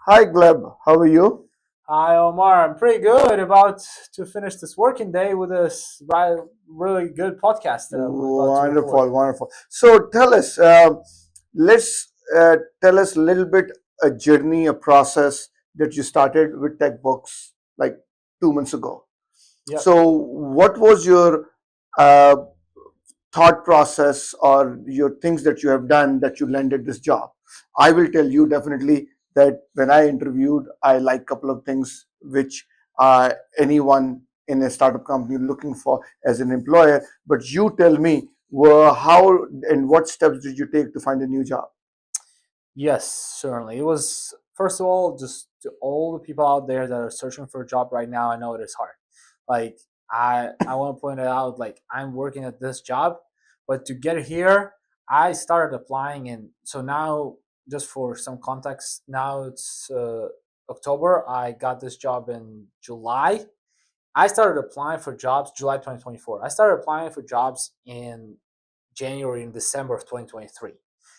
Hi Gleb, how are you? Hi, Omar. I'm pretty good. About to finish this working day with this really good podcast that I'm about to record. Wonderful, wonderful. So tell us, let's tell us a little bit a journey, a process that you started with tech books like 2 months ago. Yep. So what was your uh, thought process or your things that you have done that you landed this job? I will tell you definitely that when I interviewed, I like a couple of things which anyone in a startup company looking for as an employer. But you tell me, how and what steps did you take to find a new job? Yes, certainly. It was, first of all, just to all the people out there that are searching for a job right now, I know it is hard. Like, I want to point it out, like, I'm working at this job, but to get here, I started applying. And so now, just for some context, now it's October. I got this job in July. I started applying for jobs July 2024. I started applying for jobs in January and December of 2023.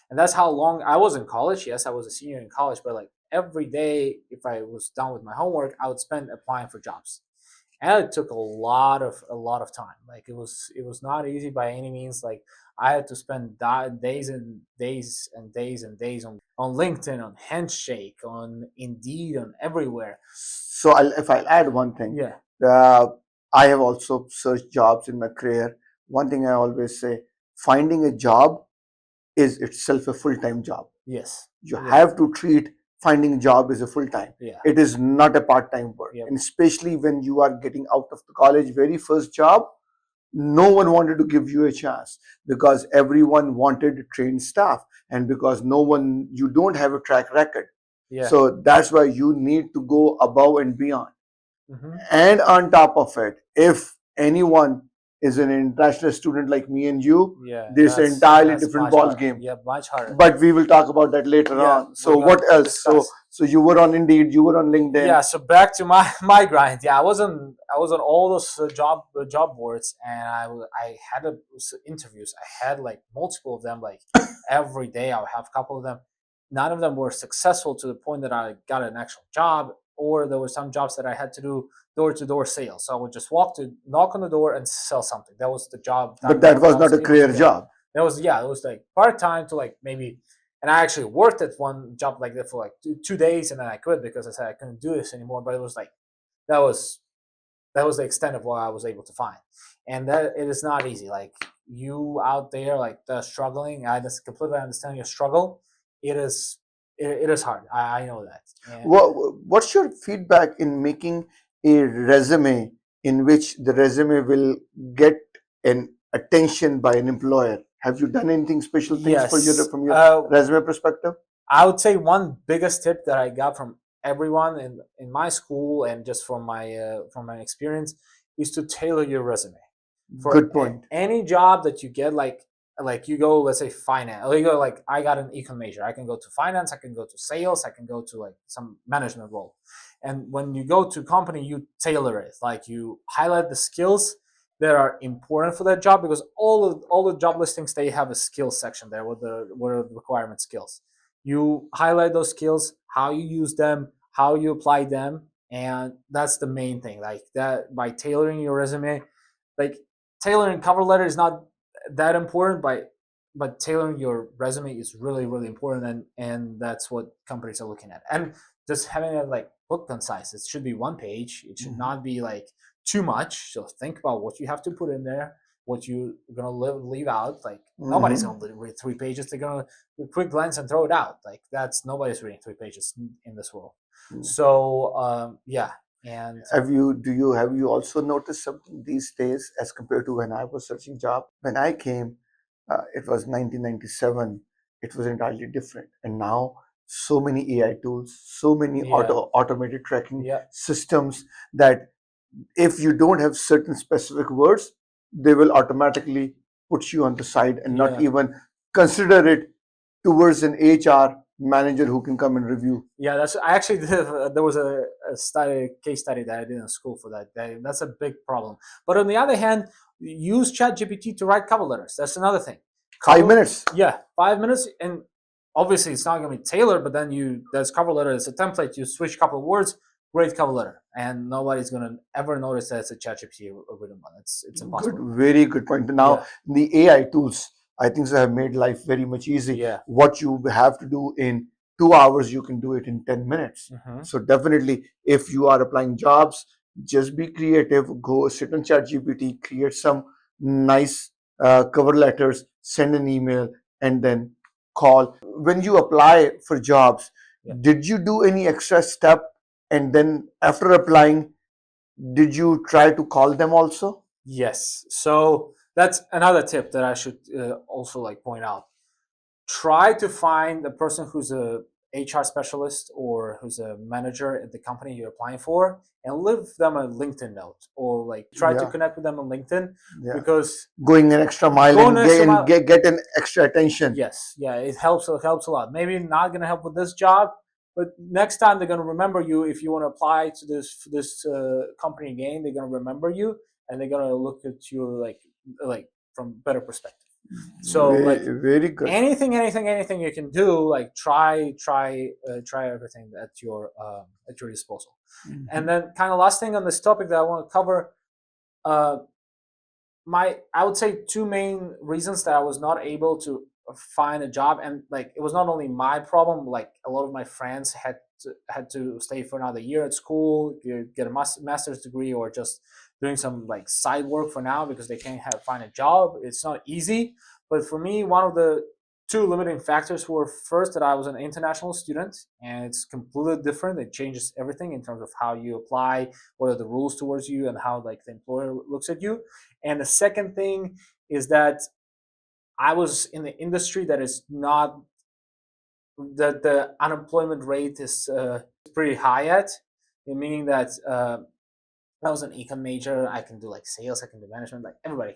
And that's how long I was in college. Yes, I was a senior in college, but like every day, if I was done with my homework, I would spend applying for jobs. And it took a lot of time. Like it was not easy by any means. Like I had to spend days and days and days and days on LinkedIn, on Handshake, on Indeed, on everywhere. So if I'll add one thing, Yeah. uh, I have also searched jobs in my career. One thing I always say, finding a job is itself a full-time job. Yes. You Yeah. have to treat finding a job as a full-time. Yeah. It is not a part-time work. Yep. And especially when you are getting out of the college very first job, no one wanted to give you a chance because everyone wanted trained staff, and because no one, you don't have a track record. Yeah. So that's why you need to go above and beyond. Hmm. And on top of it, if anyone is an international student like me and you, Yeah. this is an That's entirely that's different much ball harder. game. Yeah, much harder. But we will talk about that later Yeah, on. So we're what gonna else? So discuss. so you were on Indeed, you were on LinkedIn. Yeah, so back to my my grind. Yeah, I was on all those job boards, and I had interviews. I had like multiple of them. Like every day, I would have a couple of them. None of them were successful to the point that I got an actual job, or there were some jobs that I had to do door to door sales. So I would just knock on the door and sell something. That was the But time that that was I was not a able to career get. job. That was, yeah, it was like part time to like maybe, and I actually worked at one job like that for like two days, and then I quit because I said I couldn't do this anymore. But it was like that was that was the extent of what I was able to find, and that it is not easy. Like you out there, like struggling. I just completely understand your struggle. It is it is hard. I know that. And What's your feedback in making a resume in which the resume will get an attention by an employer? Have you done anything special things for your yes, from your resume perspective? I would say one biggest tip that I got from everyone in my school and just from my experience is to tailor your resume for Good point. any job that you get. Like you go, let's say finance, or you go like I got an econ major, I can go to finance, I can go to sales, I can go to like some management role. And when you go to company, you tailor it, like you highlight the skills that are important for that job, because all the job listings, they have a skills section there with the requirement skills. You highlight those skills, how you use them, how you apply them, and that's the main thing. Like that, by tailoring your resume, like tailoring cover letter is not that important, but tailoring your resume is really really important, and that's what companies are looking at. And just having it like book concise. It should be one page. It should Mhm. not be like too much. So think about what you have to put in there, what you're gonna leave out. Like nobody's Mhm. gonna read 3 pages. They're gonna quick glance and throw it out. Like that's nobody's reading 3 pages in this world. So yeah, and Have you also noticed something these days as compared to when I was searching job? When I came, it was 1997. It was entirely different, and now so many AI tools, so many yeah, automated tracking yeah, systems that if you don't have certain specific words, they will automatically put you on the side and not yeah. even consider it towards an HR manager who can come and review. Yeah, that's I actually did. There was a case study that I did in school for that. That's a big problem. But on the other hand, use ChatGPT to write cover letters. That's another thing. Five Cover, minutes. yeah, 5 minutes, and obviously it's not going to be tailored, but then there's cover letter, it's a template, you switch a couple of words, great cover letter, and nobody's going to ever notice that it's a ChatGPT written one. It's Good, impossible. very good point. Now, Yeah, the AI tools, I think, so have made life very much easy. yeah. What you have to do in 2 hours, you can do it in 10 minutes. Hmm. So, definitely, if you are applying jobs, just be creative. Go sit on ChatGPT, create some nice cover letters, send an email, and then call. When you apply for jobs, Yeah. did you do any extra step? And then, after applying, did you try to call them also? Yes. So that's another tip that I should also like point out. Try to find a person who's a HR specialist or who's a manager at the company you're applying for, and leave them a LinkedIn note, or like try to Yeah, connect with them on LinkedIn, yeah. because Going an extra mile going and an get extra and mile. get an extra attention. Yes, yeah, it helps a lot. Maybe not gonna help with this job, but next time they're gonna remember you. If you want to apply to this company again, they're gonna remember you, and they're gonna look at you like from better perspective. So like Very, very good. anything you can do, like try everything at your disposal. And Mhm. then kind of last thing on this topic that I want to cover, uh, I would say two main reasons that I was not able to find a job, and like it was not only my problem. Like a lot of my friends had to stay for another year at school, get a master's degree, or just doing some like side work for now because they can't find a job. It's not easy, but for me, one of the two limiting factors were, first, that I was an international student, and it's completely different. It changes everything in terms of how you apply, what are the rules towards you, and how like the employer looks at you. And the second thing is that I was in the industry that is not, that the unemployment rate is pretty high at, meaning that I was an econ major. I can do like sales, I can do management. Like everybody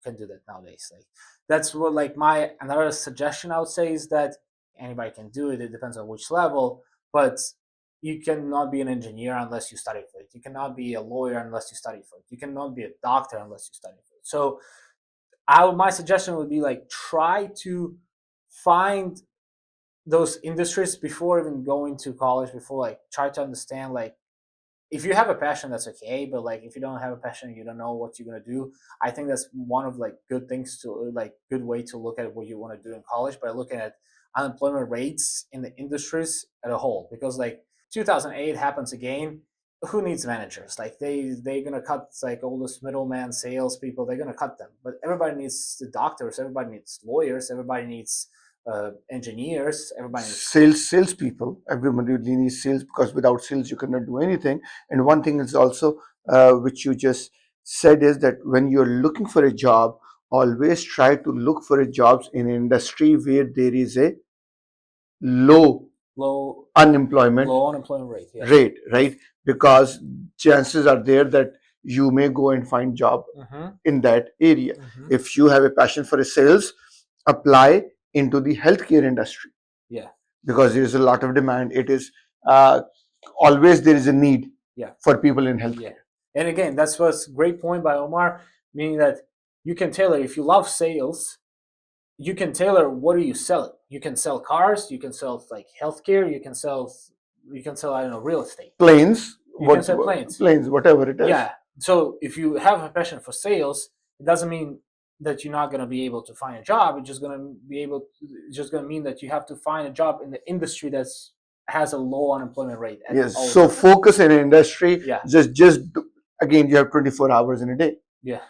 can do that nowadays. Like that's what like my another suggestion I would say is that anybody can do it. It depends on which level, but you cannot be an engineer unless you study for it. You cannot be a lawyer unless you study for it. You cannot be a doctor unless you study for it. So my suggestion would be like try to find those industries before even going to college, before like try to understand, like if you have a passion, that's okay, but like if you don't have a passion, you don't know what you're going to do. I think that's one of like good things to like good way to look at what you want to do in college, by looking at unemployment rates in the industries as a whole, because like 2008 happens again. Who needs managers? Like they're gonna cut like all this middleman salespeople. They're gonna cut them, but everybody needs the doctors. Everybody needs lawyers. Everybody needs engineers. Everybody needs. Salespeople. Everybody really needs sales, because without sales you cannot do anything. And one thing is also, which you just said, is that when you're looking for a job, always try to look for a jobs in an industry where there is a low low unemployment low unemployment rate. Yeah. rate, right? Because chances are there that you may go and find job Mm-hmm. in that area. Mm-hmm. If you have a passion for a sales, apply into the healthcare industry, Yeah. because there is a lot of demand. It is uh, always there is a need Yeah. for people in Yeah. healthcare. And again, that's what's great point by Omar, meaning that you can tailor. If you love sales, you can tailor what are you selling. You can sell cars. You can sell like healthcare. You can sell I don't know, real estate. Planes, You can sell planes. planes, whatever it is. Yeah. So if you have a passion for sales, it doesn't mean that you're not going to be able to find a job. It's just going to mean that you have to find a job in the industry that's has a low unemployment rate at Yes. all So times. focus in an industry. Yeah. Again, you have 24 hours in a day. Yeah.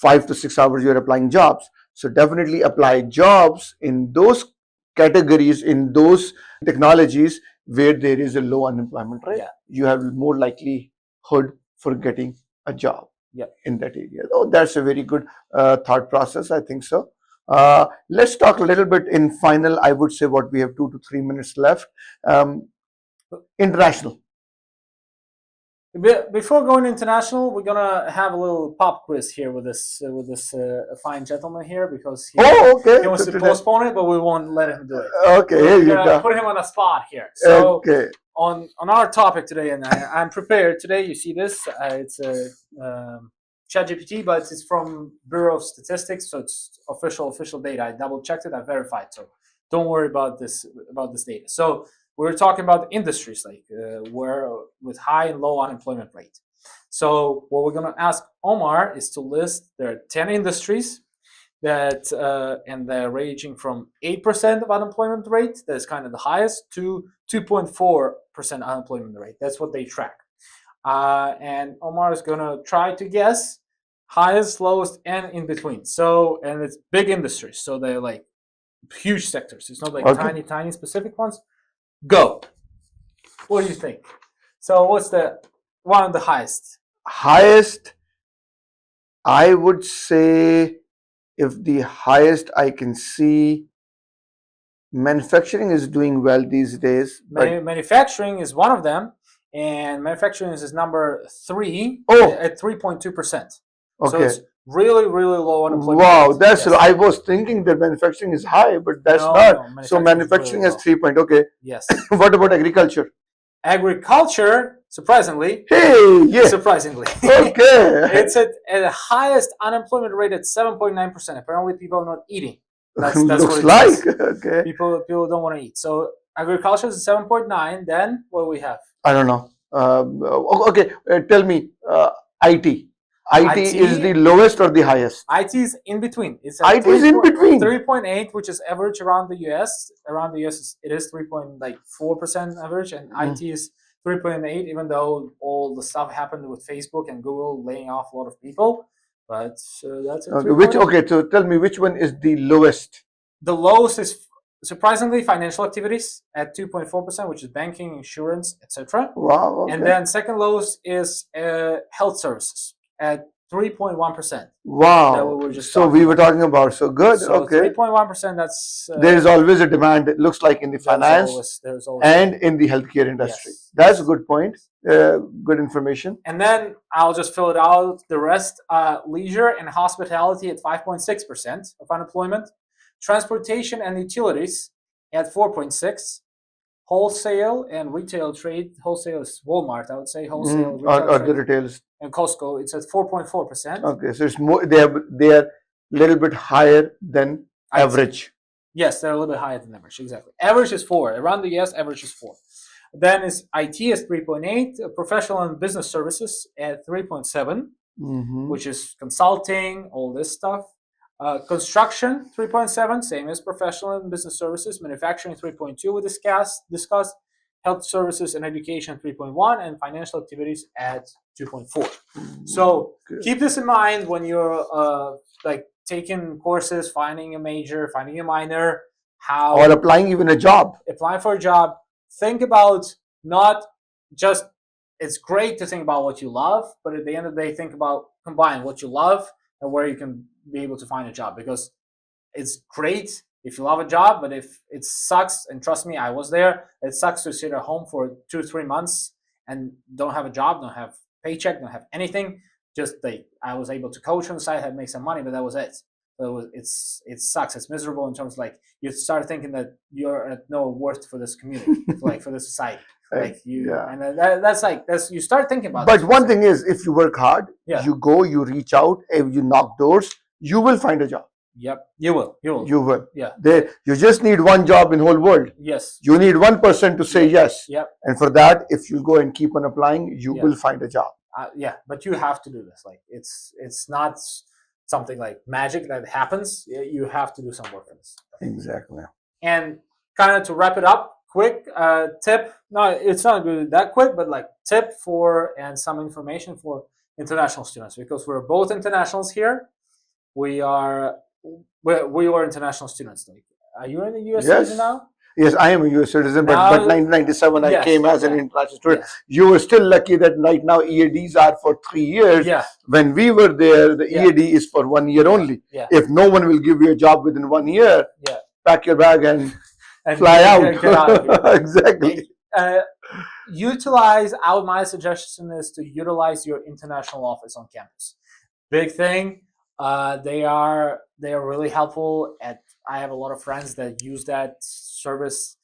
5 to 6 hours you're applying jobs. So definitely apply jobs in those categories, in those technologies where there is a low unemployment rate. Yeah. You have more likelihood for getting a job Yeah. in that area. Oh, that's a very good thought process. I think so. Let's talk a little bit in final. I would say what we have 2 to 3 minutes left. International. Before going international, we're gonna have a little pop quiz here with this fine gentleman here, because Oh, okay. he wants to postpone it, but we won't let him do it. Okay, here We're you gonna go. put him on the spot here. So Okay. on our topic today, and I'm prepared today. You see this? It's a ChatGPT, but it's from Bureau of Statistics, so it's official data. I double checked it. I verified. So Don't worry about this data. So we're talking about industries like where with high and low unemployment rate. So what we're going to ask Omar is to list there are 10 industries that and they're ranging from 8% of unemployment rate, that's kind of the highest, to 2.4% unemployment rate. That's what they track. And Omar is gonna try to guess highest, lowest, and in between. So, and it's big industries, so they're like huge sectors. It's not like Okay. tiny specific ones. Go. What do you think? So, what's the one of the highest? Highest, I would say, if the highest I can see, manufacturing is doing well these days. But Manufacturing is one of them, and manufacturing is number 3 oh, at 3.2%. So okay. it's really low unemployment Wow, rate. that's. Yes. I was thinking that manufacturing is high, but that's No, not. no, So manufacturing is really manufacturing has low. 3 point. Okay. Yes. What about agriculture? Agriculture, surprisingly, Hey, yeah. surprisingly, Okay. it's at the highest unemployment rate at 7.9%. Apparently, people are not eating. That's what Looks it like. says. Okay. People don't want to eat. So agriculture is 7.9. Then what do we have? I don't know. Okay, tell me. IT. IT is the IT. lowest or the highest? IT is in between. It's at IT is in between. 3.8, which is average around the US. Around the US, it is 3.4% average, and IT is 3.8. Even though all the stuff happened with Facebook and Google laying off a lot of people, but that's at Okay, 3.8. okay, so tell me which one is the lowest? The lowest is surprisingly financial activities at 2.4%, which is banking, insurance, etc. Wow. And Okay. then second lowest is health services at 3.1%. That Wow. we were just So talking we were about. talking about. So good. So Okay. 3.1%. That's There is always a demand. It looks like in the finance there's always and in the healthcare industry. yes. That's a good point. Good information. And then I'll just fill it out. The rest, leisure and hospitality at 5.6% of unemployment, transportation and utilities at 4.6, wholesale and retail trade. Wholesale is Walmart, I would say. Wholesale, retail Or trade, the retails. and Costco. It's at 4.4%. Okay, so it's more. They are a little bit higher than average. Yes, they're a little bit higher than average. Exactly. Average is 4. Around the US, average is 4. Then is IT is 3.8, professional and business services at 3.7, which is consulting, all this stuff. Construction 3.7, same as professional and business services. Manufacturing 3.2, we discussed. Health services and education 3.1, and financial activities at 2.4. So keep this in mind when you're like taking courses, finding a major, finding a minor, how Or applying even a job. applying for a job. Think about not just, it's great to think about what you love, but at the end of the day, think about combine what you love and where you can be able to find a job, because it's great if you love a job, but if it sucks, and trust me, I was there, it sucks to sit at home for 2-3 months and don't have a job, don't have paycheck, don't have anything. Just like I was able to coach on the side, had make some money, but that was it. So it sucks. It's miserable in terms of like you start thinking that you're at no worth for this community, like for this society. Like you, Yeah. and that's you start thinking about. But one thing is, if you work hard, Yeah. you go, you reach out, if you knock doors, you will find a job. Yep, you will. You will. Yeah. You just need one job in whole world. Yes. You need one person to say yes. Yep. And for that, if you go and keep on applying, you will find a job. Yeah, but you have to do this. Like it's not something like magic that happens. You have to do some work for this. Exactly. And kind of to wrap it up, quick tip. No, it's not really that quick, but like tip for and some information for international students, because we're both internationals here. We are international students. Like, are you in the US citizen now? Yes, I am a US citizen, but 1997 I came as an international student. Yes. You were still lucky that right now EADs are for 3 years. Yeah. When we were there, the EAD is for 1 year only. Yeah. If no one will give you a job within 1 year, pack your bag and fly out. Get out of here. Exactly. My suggestion is to utilize your international office on campus. Big thing. They are really helpful. I have a lot of friends that use that service.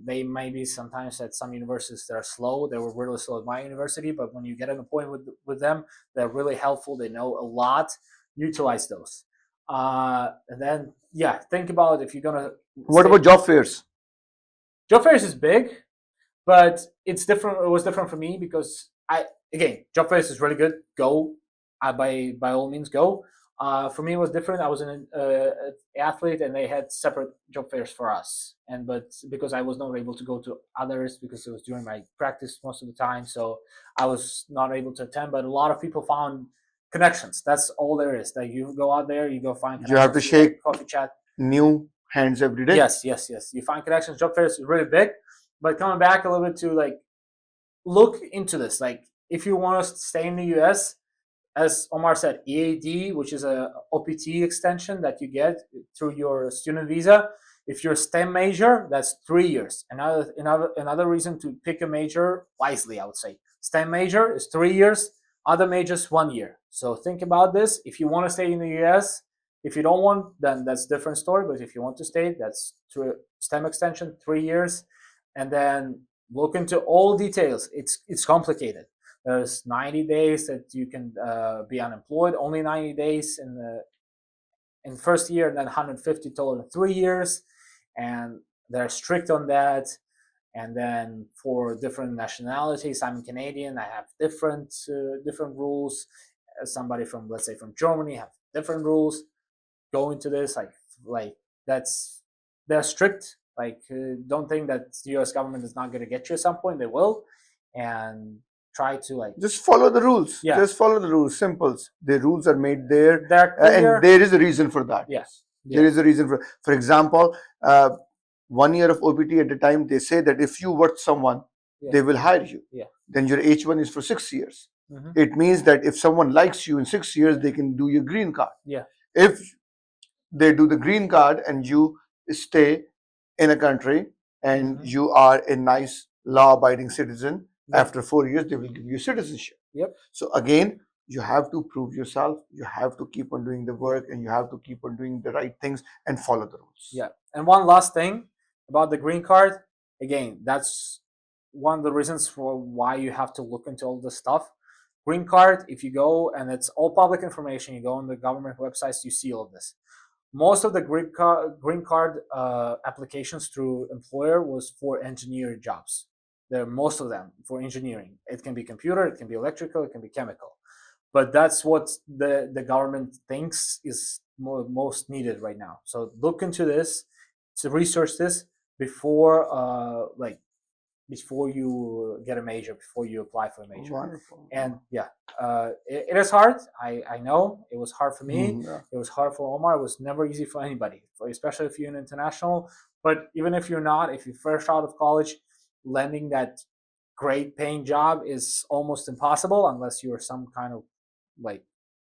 They may be sometimes at some universities they're slow. They were really slow at my university, but when you get an appointment with them, they're really helpful. They know a lot. Utilize those. And then yeah, think about if you're gonna What stay. about job fairs? Job fairs is big, but it's different. It was different for me because again, job fairs is really good. Go, by all means go. For me, it was different. I was an athlete, and they had separate job fairs for us. And but because I was not able to go to others because it was during my practice most of the time, so I was not able to attend. But a lot of people found connections. That's all there is. That you go out there, you go find You have to connections, you have shake coffee chat. new hands every day. Yes, yes, yes. You find connections. Job fairs is really big. But coming back a little bit to like look into this. Like if you want to stay in the US, as Omar said, EAD, which is a OPT extension that you get through your student visa. If you're a STEM major, that's 3 years. Another reason to pick a major wisely, I would say. STEM major is 3 years, other majors 1 year. So think about this. If you want to stay in the US, if you don't want, then that's a different story. But if you want to stay, that's through STEM extension, 3 years. And then look into all details. It's complicated. There's 90 days that you can be unemployed, only 90 days in the first year, and then 150 total in 3 years. And they're strict on that. And then for different nationalities, I'm Canadian. I have different rules. Somebody from, let's say, from Germany have different rules. Go into this like that's they're strict. Like don't think that the U.S. government is not going to get you at some point. They will, and try to like Just follow the rules. yeah. Just follow the rules. Simples. The rules are made there, They're clear. and there is a reason for that. Yeah. There is a reason for example, 1 year of OPT at a time. They say that if you work someone, they will hire you. Yeah. Then your H1 is for 6 years. Mm-hmm. It means that if someone likes you in 6 years, they can do your green card. Yeah. If they do the green card and you stay in a country and you are a nice law-abiding citizen, after 4 years they will give you citizenship. Yep. So again, you have to prove yourself, you have to keep on doing the work, and you have to keep on doing the right things and follow the rules. Yeah. And one last thing about the green card, again, that's one of the reasons for why you have to look into all this stuff. Green card, if you go, and it's all public information, you go on the government websites, you see all of this. Most of the green card applications through employer was for engineering jobs. There are most of them for engineering. It can be computer, it can be electrical, it can be chemical. But that's what the government thinks is most needed right now. So look into this, to research this before before you get a major, before you apply for a major. Wonderful. And yeah, it is hard. I know it was hard for me. Yeah. It was hard for Omar. It was never easy for anybody, especially if you're an international. But even if you're not, if you're fresh out of college, landing that great paying job is almost impossible unless you're some kind of like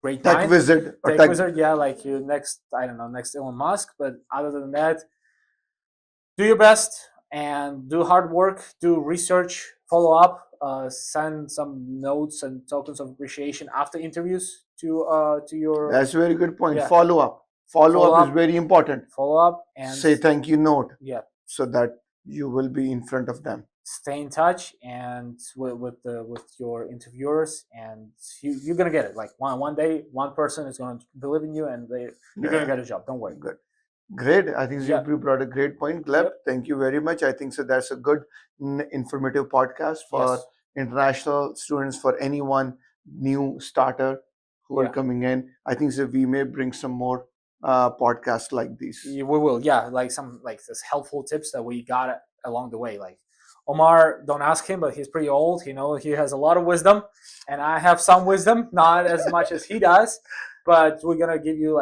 great Tech mind. wizard. Tech wizard, yeah, like you next, I don't know, next Elon Musk. But other than that, do your best and do hard work, do research, follow up, send some notes and tokens of appreciation after interviews to your. That's a very good point. Yeah. Follow up. Follow up is very important. Follow up and say thank you note. Yeah. So that you will be in front of them. Stay in touch and with your interviewers, and you're gonna get it. Like one day, one person is gonna believe in you, and you're gonna get a job. Don't worry. Good. Great. I think you brought a great point, Gleb. Yep. Thank you very much. I think so. That's a good, informative podcast for international students, for anyone new starter who are coming in. I think so. We may bring some more podcasts like these. We will. Yeah, like some this helpful tips that we got along the way. Like Omar, don't ask him, but he's pretty old. He has a lot of wisdom, and I have some wisdom, not as much as he does. But we're gonna give you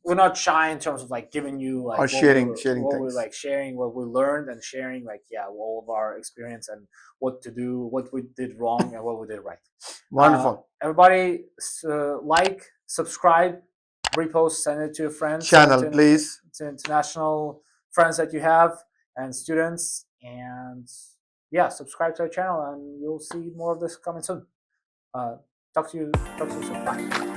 we're not shy in terms of giving you or sharing things. We're sharing what we learned and sharing all of our experience and what to do, what we did wrong and what we did right. Wonderful. Everybody, like, subscribe, repost, send it to your friends. Channel, please. To international friends that you have and students, and subscribe to our channel, and you'll see more of this coming soon. Talk to you soon. Bye.